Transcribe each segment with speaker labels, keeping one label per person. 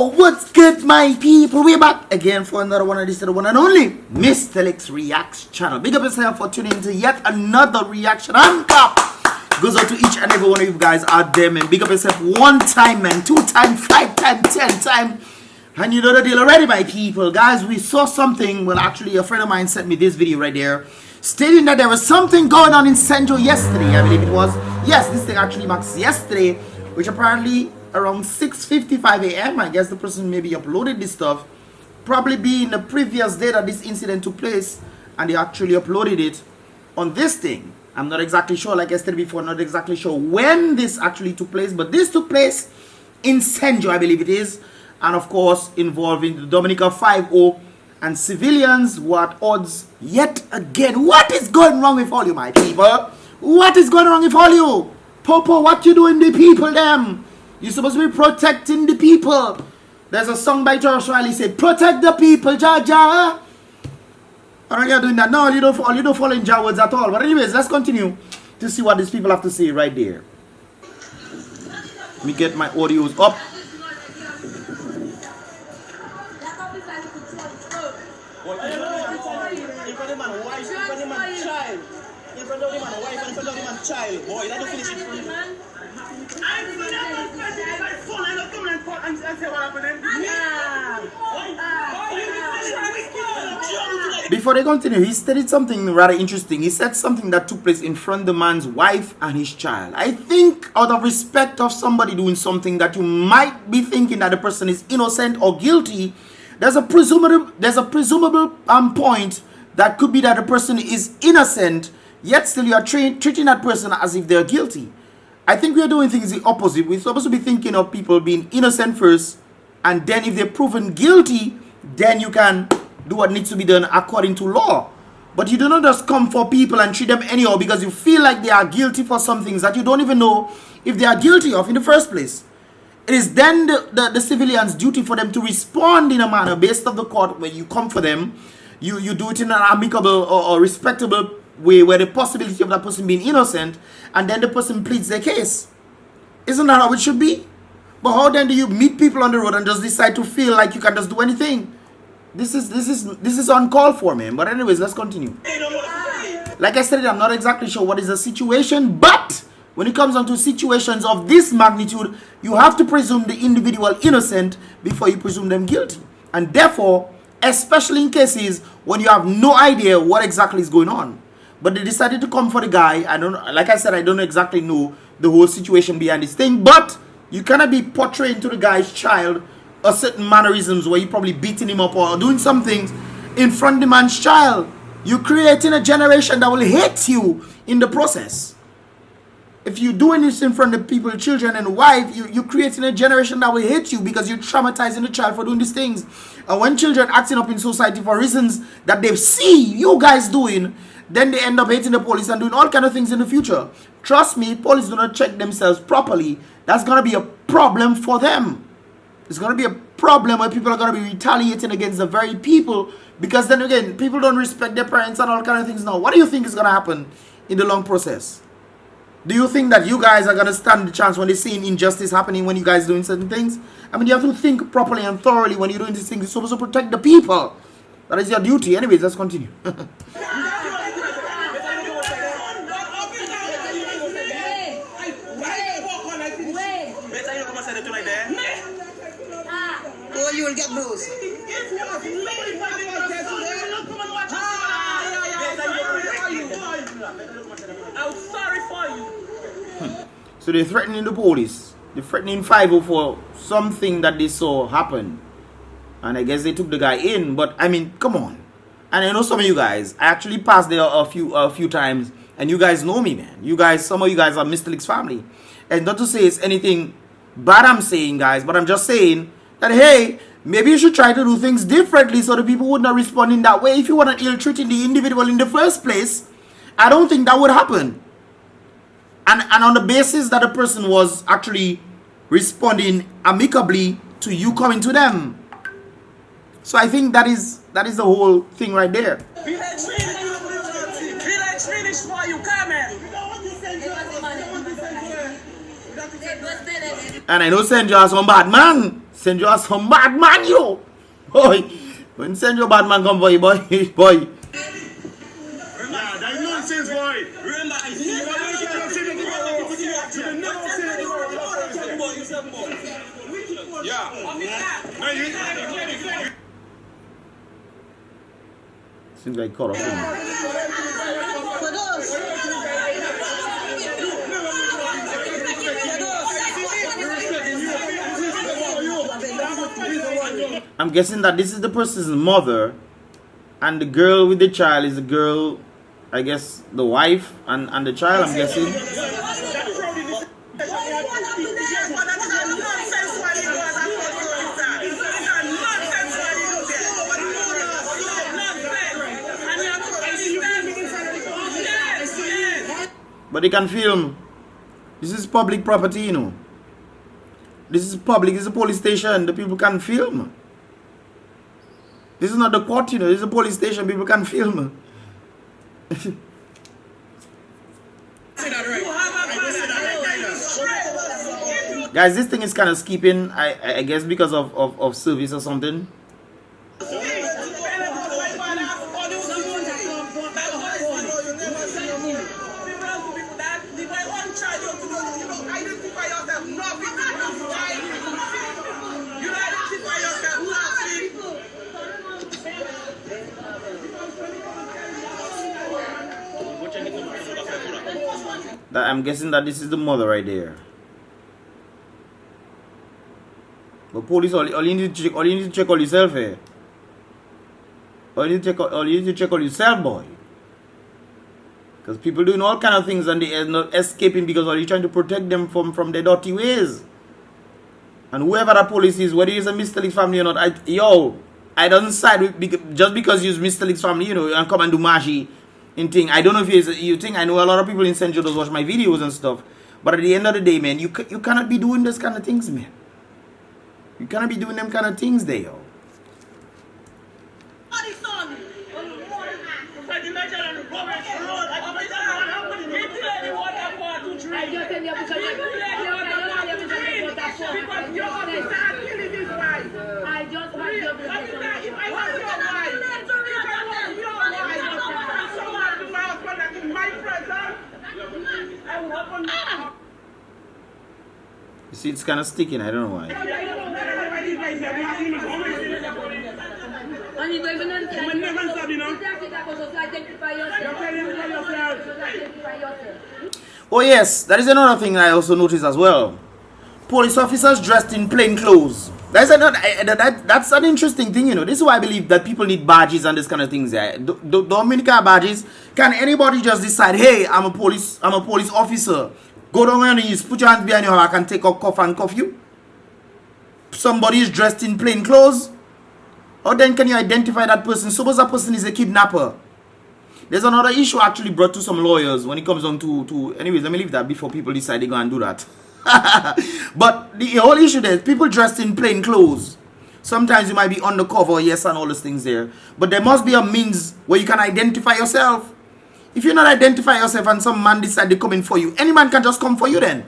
Speaker 1: What's good, my people? We're back again for another one of this, the one and only Mystelics Reacts channel. Big up yourself for tuning into yet another reaction. And clap goes out to each and every one of you guys out there, man. Big up yourself 1 time, man, 2 time, 5 time, 10 time. And you know the deal already, my people. Guys, we saw something. Well, actually, a friend of mine sent me this video right there, stating that there was something going on in Central yesterday. I believe it was. Yes, this thing actually marks yesterday, which apparently around 6:55 a.m. I guess the person maybe uploaded this stuff, probably being the previous day that this incident took place, and they actually uploaded it on this thing. I'm not exactly sure, like I said before, not exactly sure when this actually took place, but this took place in Senjo, I believe it is, and of course involving the Dominica 5-0 and civilians who are at odds yet again. What is going wrong with all you, my people? What is going wrong with all you? Popo, what you doing the people them? You're supposed to be protecting the people. There's a song by George Riley say, protect the people, Jaja. Or you're doing that? No, you don't follow in Jah words at all. But anyways, let's continue to see what these people have to say right there. Let me get my audios up. Before they continue, he stated something rather interesting. He said something that took place in front of the man's wife and his child. I think out of respect of somebody doing something that you might be thinking that the person is innocent or guilty, there's a presumable point that could be that the person is innocent, yet still you are treating that person as if they're guilty. I think we are doing things the opposite. We're supposed to be thinking of people being innocent first, and then if they're proven guilty, then you can do what needs to be done according to law. But you do not just come for people and treat them anyhow because you feel like they are guilty for some things that you don't even know if they are guilty of in the first place. It is then the civilian's duty for them to respond in a manner based on the court where you come for them. You do it in an amicable or respectable way where the possibility of that person being innocent, and then the person pleads their case. Isn't that how it should be? But how then do you meet people on the road and just decide to feel like you can just do anything? This is uncalled for, man. But anyways, let's continue. Like I said, I'm not exactly sure what is the situation, but when it comes down to situations of this magnitude, you have to presume the individual innocent before you presume them guilty. And therefore, especially in cases when you have no idea what exactly is going on. But they decided to come for the guy. Like I said, I don't exactly know the whole situation behind this thing, but you cannot be portraying to the guy's child a certain mannerisms where you're probably beating him up or doing some things in front of the man's child. You're creating a generation that will hate you in the process. If you're doing this in front of people, children and wife, you're creating a generation that will hate you because you're traumatizing the child for doing these things. And when children acting up in society for reasons that they see you guys doing, then they end up hating the police and doing all kind of things in the future. Trust me, police do not check themselves properly. That's going to be a problem for them. It's going to be a problem where people are going to be retaliating against the very people, because then again, people don't respect their parents and all kind of things now. What do you think is going to happen in the long process? Do you think that you guys are going to stand the chance when they see injustice happening when you guys doing certain things? I mean, you have to think properly and thoroughly when you're doing these things. You're supposed to protect the people. That is your duty. Anyways, let's continue.
Speaker 2: Oh, you will get bruised.
Speaker 3: I'm sorry for you.
Speaker 1: So they're threatening the police. They're threatening 5-0 for something that they saw happen. And I guess they took the guy in. But I mean, come on. And I know some of you guys, I actually passed there a few times, and you guys know me, man. You guys, some of you guys are Mystelics family. And not to say it's anything bad I'm saying, guys, but I'm just saying that, hey, maybe you should try to do things differently so the people would not respond in that way. If you want to ill-treating the individual in the first place, I don't think that would happen. And on the basis that the person was actually responding amicably to you coming to them. So I think that is the whole thing right there. And I know Senjo is some bad man. Send you some bad man, you. Boy, when send your bad man come for you, boy, boy.
Speaker 3: Yeah, that nonsense, boy. Remember, I see you.
Speaker 1: Seems like corruption.
Speaker 2: For those.
Speaker 1: I'm guessing that this is the person's mother, and the girl with the child is the girl, I guess, the wife and the child, I'm guessing. But they can film. This is public property, you know. This is public, this is a police station, the people can film. This is not the court, you know, this is a police station, people can film. Guys, this thing is kind of skipping, I guess because of service or something. I'm guessing that this is the mother right there. But police, all you need to check all yourself, eh? All you need to check all yourself, boy. Because people doing all kind of things and they are not escaping because all you're trying to protect them from their dirty ways. And whoever that police is, whether it's a Mystelics family or not, I don't side with, just because you're Mystelics family, you know, and come and do mashi in thing. I don't know if you think, I know a lot of people in St. Joe watch my videos and stuff. But at the end of the day, man, you cannot be doing this kind of things, man. You cannot be doing them kind of things there, yo. You see, it's kind of sticking. I don't know why. Oh yes, that is another thing I also noticed as well. Police officers dressed in plain clothes. That's an interesting thing, you know. This is why I believe that people need badges and this kind of things. Dominica badges. Can anybody just decide, hey, I'm a police officer. Go down on your knees, put your hands behind your heart, I can take a cuff and cuff you. Somebody is dressed in plain clothes. How then can you identify that person? Suppose that person is a kidnapper. There's another issue actually brought to some lawyers when it comes on to anyways, let me leave that before people decide they go and do that. But the whole issue there is people dressed in plain clothes. Sometimes you might be undercover, yes, and all those things there. But there must be a means where you can identify yourself. If you not identify yourself and some man decide to come in for you, any man can just come for you then.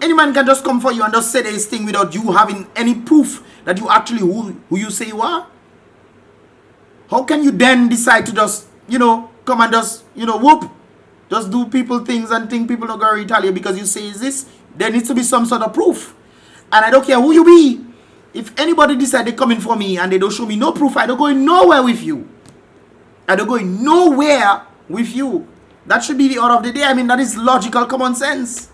Speaker 1: Any man can just come for you and just say this thing without you having any proof that you actually who you say you are. How can you then decide to just, you know, come and just, you know, whoop, just do people things and think people are going to retaliate because you say is this? There needs to be some sort of proof. And I don't care who you be. If anybody decide they come in for me and they don't show me no proof, I don't go in nowhere with you. I don't go in nowhere with you. That should be the order of the day. I mean, that is logical common sense.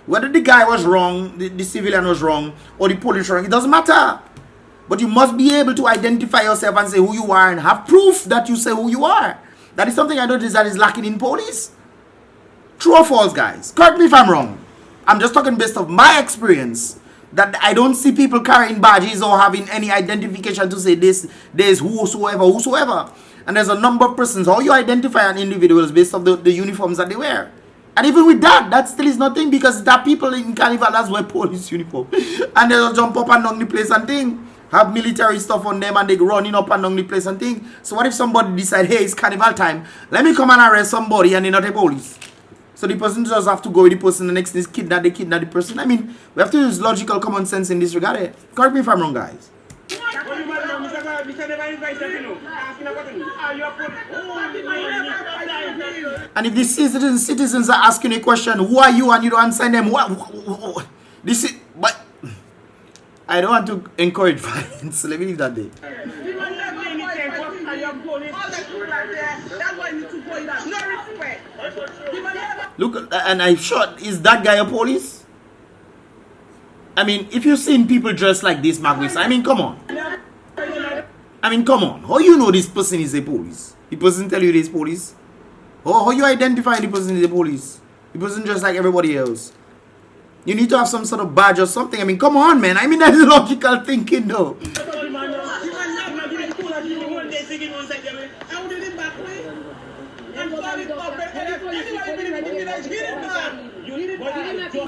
Speaker 1: Whether the guy was wrong, the civilian was wrong, or the police wrong, it doesn't matter. But you must be able to identify yourself and say who you are and have proof that you say who you are. That is something I noticed that is lacking in police. True or false, guys? Correct me if I'm wrong. I'm just talking based on my experience. That I don't see people carrying badges or having any identification to say this, there's whosoever. And there's a number of persons. How you identify an individual is based on the uniforms that they wear. And even with that, that still is nothing because there are people in Carnival that wear police uniform. And they'll jump up and down the place and thing. Have military stuff on them and they running up and down the place and thing. So what if somebody decide, hey, it's Carnival time. Let me come and arrest somebody and they're not a police. So the person just have to go with the person, the next is kidnap the person. I mean, we have to use logical common sense in this regard. Eh? Correct me if I'm wrong, guys. And if the citizens are asking a question, who are you, and you don't answer them, this is, but I don't want to encourage violence. Let me leave that there. Look, and I'm sure, is that guy a police? I mean, if you've seen people dressed like this, Marcus, I mean, come on. I mean, come on. How you know this person is a police? The person tell you this police? How you identify the person is a police? The person just like everybody else. You need to have some sort of badge or something. I mean, come on, man. I mean, that's logical thinking, though.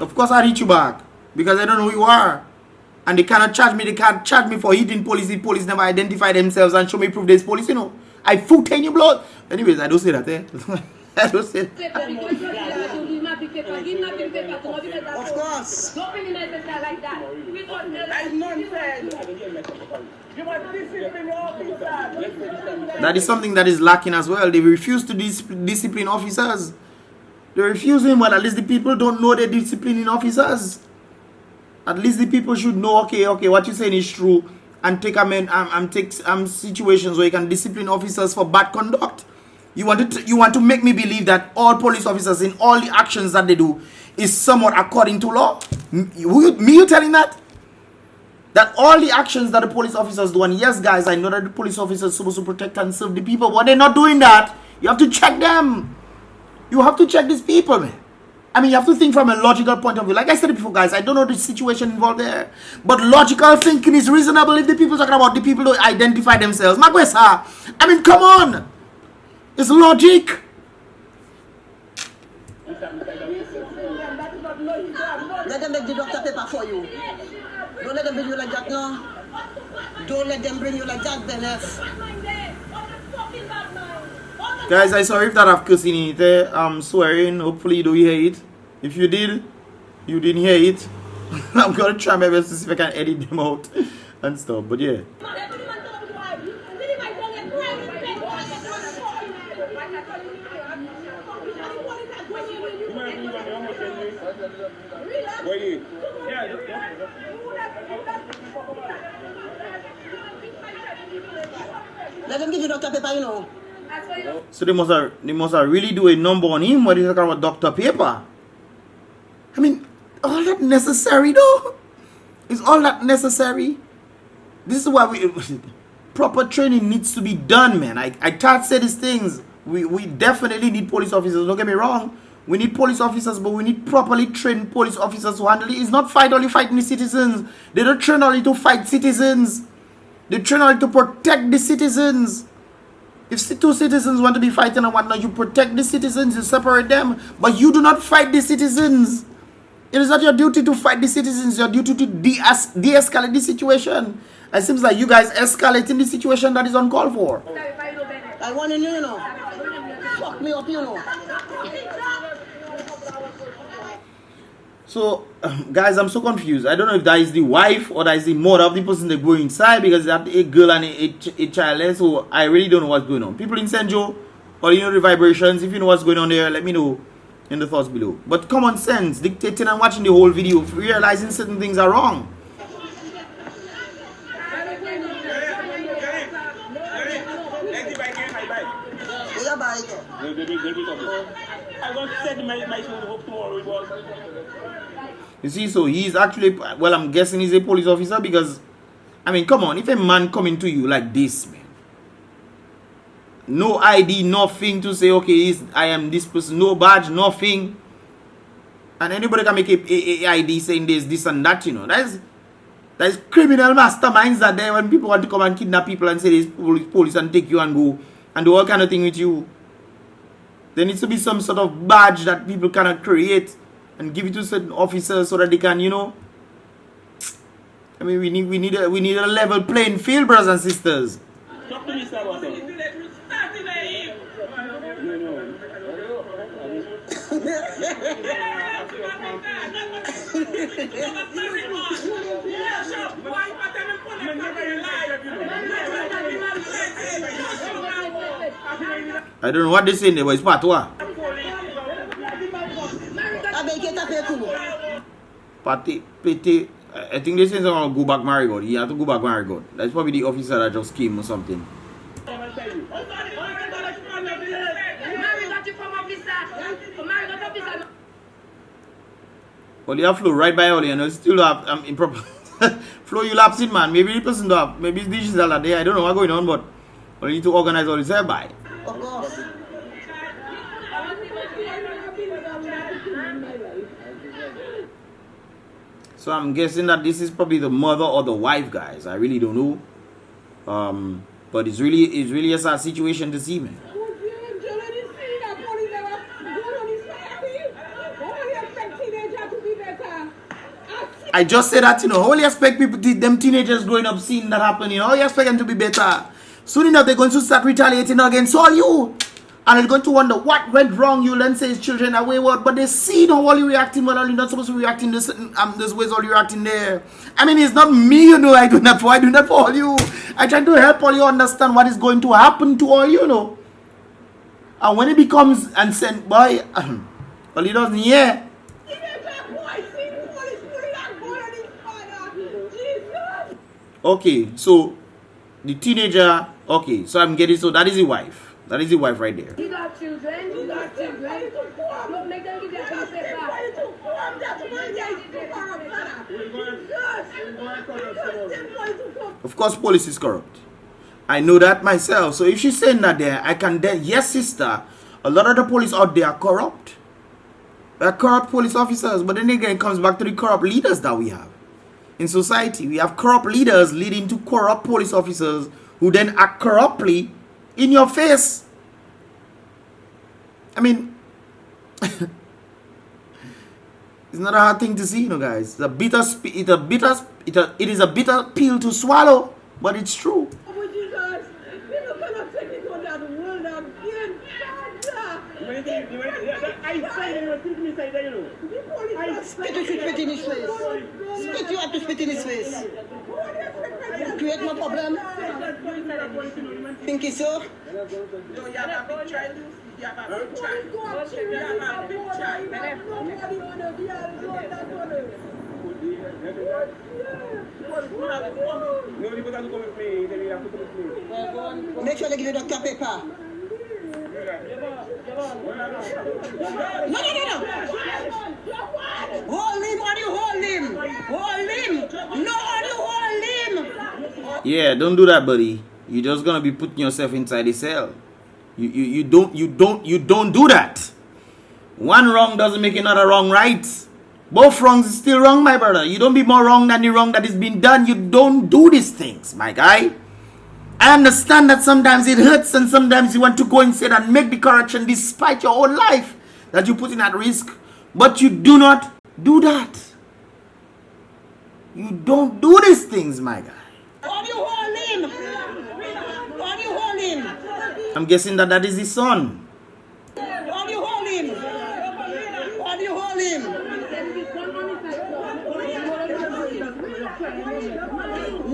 Speaker 1: Of course, I hit you back because I don't know who you are. And they cannot charge me. They can't charge me for hitting police. The police never identify themselves and show me proof there's police. You know, I foot in your blood. Anyways, I don't say that. Eh? I don't say that.
Speaker 2: Of course.
Speaker 1: That is something that is lacking as well. They refuse to discipline officers. They're refusing, but at least the people don't know they're disciplining officers. At least the people should know, okay, what you're saying is true, and take situations where you can discipline officers for bad conduct. You want to make me believe that all police officers in all the actions that they do is somewhat according to law? You telling that? That all the actions that the police officers do, and yes, guys, I know that the police officers are supposed to protect and serve the people, but they're not doing that. You have to check them. You have to check these people, man. I mean, you have to think from a logical point of view. Like I said before, guys, I don't know the situation involved there. But logical thinking is reasonable if the people talking about the people don't identify themselves. Magwesa, I mean, come on. It's logic.
Speaker 2: Let them make the doctor paper for you. Don't let them bring you like that, no. Don't let them bring you like that, Dennis.
Speaker 1: Guys, I'm sorry if that I've cursing in it. I'm swearing. Hopefully you don't hear it. If you did, you didn't hear it. I'm going to try my best to see if I can edit them out and stuff. But yeah.
Speaker 2: Let them give you doctor paper, you know.
Speaker 1: So they must have really do a number on him when they talk about doctor paper. I mean, all that necessary though? Is all that necessary? This is why proper training needs to be done, man. I can't say these things. We definitely need police officers, don't get me wrong. We need police officers, but we need properly trained police officers to handle it. It's not only fighting the citizens. They don't train only to fight citizens. They train only to protect the citizens. If two citizens want to be fighting and whatnot, you protect the citizens, you separate them, but you do not fight the citizens. It is not your duty to fight the citizens, your duty to de-escalate the situation. It seems like you guys escalating the situation that is uncalled for.
Speaker 2: I want to know, you know. Fuck me up, you know.
Speaker 1: So, guys, I'm so confused. I don't know if that is the wife or that is the mother of the person that go inside, because they have a girl and a child. So, I really don't know what's going on. People in St. Joe, or you know the vibrations, if you know what's going on there, let me know in the thoughts below. But common sense, dictating and watching the whole video, realizing certain things are wrong. You see, so he's actually, well, I'm guessing he's a police officer, because, I mean, come on, if a man coming to you like this, man, no ID, nothing to say, okay, I am this person, no badge, nothing, and anybody can make a ID saying there's this and that, you know, that's criminal masterminds that there when people want to come and kidnap people and say there's police and take you and go and do all kind of thing with you. There needs to be some sort of badge that people cannot create and give it to certain officers so that they can, you know. I mean, we need a level playing field, brothers and sisters.
Speaker 3: Talk to me, sir.
Speaker 1: I don't know what they say in there, but it's patois. Pati, piti. I think they say something about go back Marigold. He had to go back Marigold. That's probably the officer that just came or something. Well, you have flow right by all, you know, still have improper. Flow, you lapse in, man. Maybe the person don't have, maybe it's digital that day. I don't know what's going on, but you need to organize all this by.
Speaker 2: Of course.
Speaker 1: So I'm guessing that this is probably the mother or the wife, guys. I really don't know. But it's really a sad situation to see, man. I just said that, you know, how you expect people, them teenagers growing up seeing that happen, you know, how you expect them to be better? Soon enough, they're going to start retaliating against all you. And they're going to wonder what went wrong. You'll then say his children are wayward, but they see now all you reacting, well, you're not supposed to react in this ways, all you reacting there. I mean, it's not me, you know, I do that for all you. I try to help all you understand what is going to happen to all you know. And when it becomes and sent by, well, he doesn't hear. Okay, so the teenager, okay, so I'm getting, so that is the wife. That is the wife right there.
Speaker 4: You got children, you got children. Don't make them give their
Speaker 1: Of course, police is corrupt. I know that myself. So if she's saying that there, I can then, yes, sister, a lot of the police out there are corrupt. They're corrupt police officers, but then again, it comes back to the corrupt leaders that we have. In society, we have corrupt leaders leading to corrupt police officers who then act corruptly in your face. I mean, it's not a hard thing to see, you know, guys. It's a bitter, it is a bitter pill to swallow, but it's true.
Speaker 2: Spit in his face. Spit, you have to spit in his face. Create no problem. Think so?
Speaker 5: No, you have a big child. You have a big child. You have a big child.
Speaker 2: Make sure they give you Dr. Pepper. No. Hold him, or you hold him. Hold him. No, or you hold him.
Speaker 1: Yeah, don't do that, buddy. You're just gonna be putting yourself inside the cell. You don't do that. One wrong doesn't make another wrong right. Both wrongs is still wrong, my brother. You don't be more wrong than the wrong that is being done. You don't do these things, my guy. I understand that sometimes it hurts and sometimes you want to go instead and make the correction despite your own life that you're putting at risk. But you do not do that. You don't do these things, my guy.
Speaker 2: Or you hold him. Or you hold him.
Speaker 1: I'm guessing that is his son.
Speaker 2: Or you hold him. Or you hold him.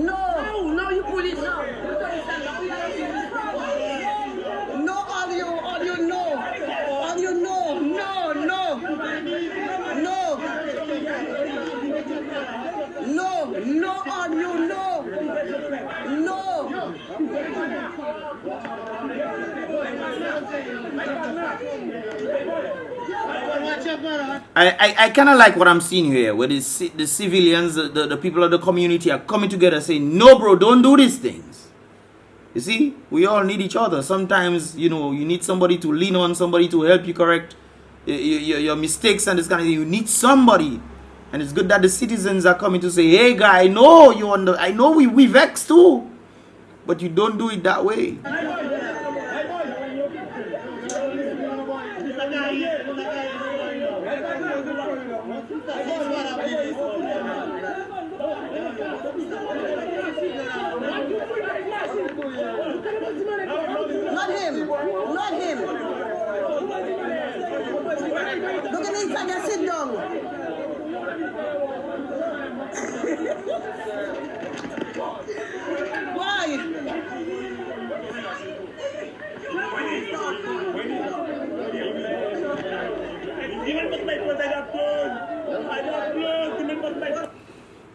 Speaker 4: No, you pull it now.
Speaker 2: No, all you know. All you know. No. No, all you know. No.
Speaker 1: I kind of like what I'm seeing here, where the civilians, the people of the community are coming together saying, no, bro, don't do these things. You see, we all need each other. Sometimes, you know, you need somebody to lean on, somebody to help you correct your mistakes and this kind of thing. You need somebody. And it's good that the citizens are coming to say, hey, guy, I know I know we vex too. But you don't do it that way.
Speaker 2: Not him.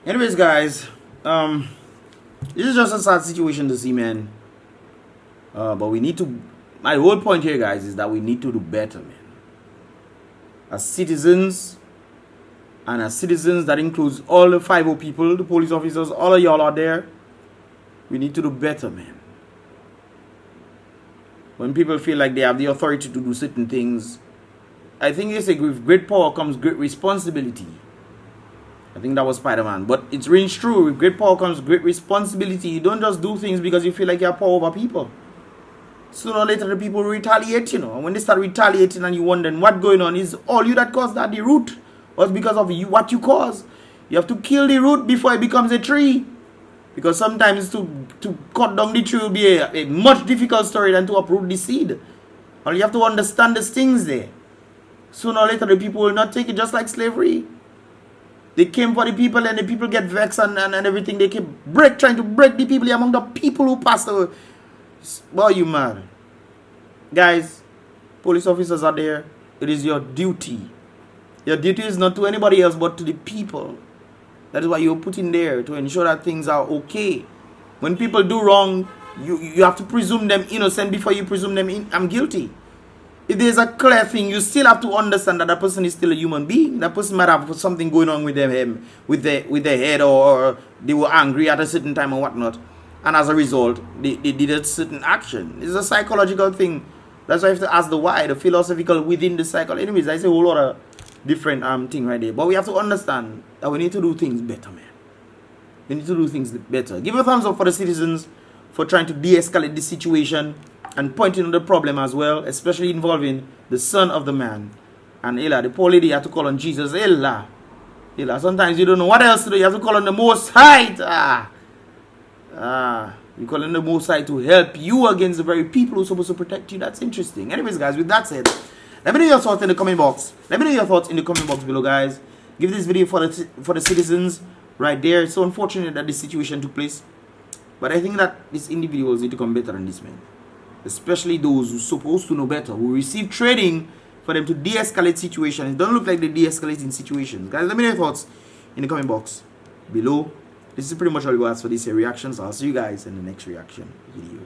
Speaker 1: Anyways, guys, this is just a sad situation to see, man. But we need to. My whole point here, guys, is that we need to do better, man. As citizens, and as citizens, that includes all the 50 people, the police officers, all of y'all out there. We need to do better, man. When people feel like they have the authority to do certain things, I think they say with great power comes great responsibility. I think that was Spider-Man. But it's really true. With great power comes great responsibility. You don't just do things because you feel like you have power over people. Sooner or later, the people retaliate, you know. And when they start retaliating and you wondering what's going on, is all you that caused that the root was because of you, what you caused. You have to kill the root before it becomes a tree. Because sometimes to cut down the tree will be a much difficult story than to uproot the seed. And you have to understand the things there. Sooner or later, the people will not take it, just like slavery. They came for the people and the people get vexed and everything. They keep trying to break the people among the people who passed away. Boy, you mad. Guys, police officers are there. It is your duty. Your duty is not to anybody else but to the people. That is why you're put in there, to ensure that things are okay. When people do wrong, you have to presume them innocent before you presume them I'm guilty. If there's a clear thing, you still have to understand that that person is still a human being. That person might have something going on with them, with their head, or they were angry at a certain time or whatnot. And as a result, they did a certain action. It's a psychological thing. That's why you have to ask the why, the philosophical within the cycle. Anyways, I say a whole lot of different thing right there. But we have to understand that we need to do things better, man. We need to do things better. Give a thumbs up for the citizens for trying to de-escalate the situation and pointing out the problem as well, especially involving the son of the man. And Ella, the poor lady had to call on Jesus. Ella, sometimes you don't know what else to do. You have to call on the Most High. You call on the Most High to help you against the very people who are supposed to protect you. That's interesting. Anyways, guys, with that said, let me know your thoughts in the comment box. Let me know your thoughts in the comment box below, guys. Give this video for the citizens right there. It's so unfortunate that this situation took place. But I think that these individuals need to come better than this, man. Especially those who are supposed to know better, who receive training for them to de-escalate situations. It don't look like they're de-escalating situations. Guys, let me know your thoughts in the comment box below. This is pretty much all we ask for these reactions. I'll see you guys in the next reaction video.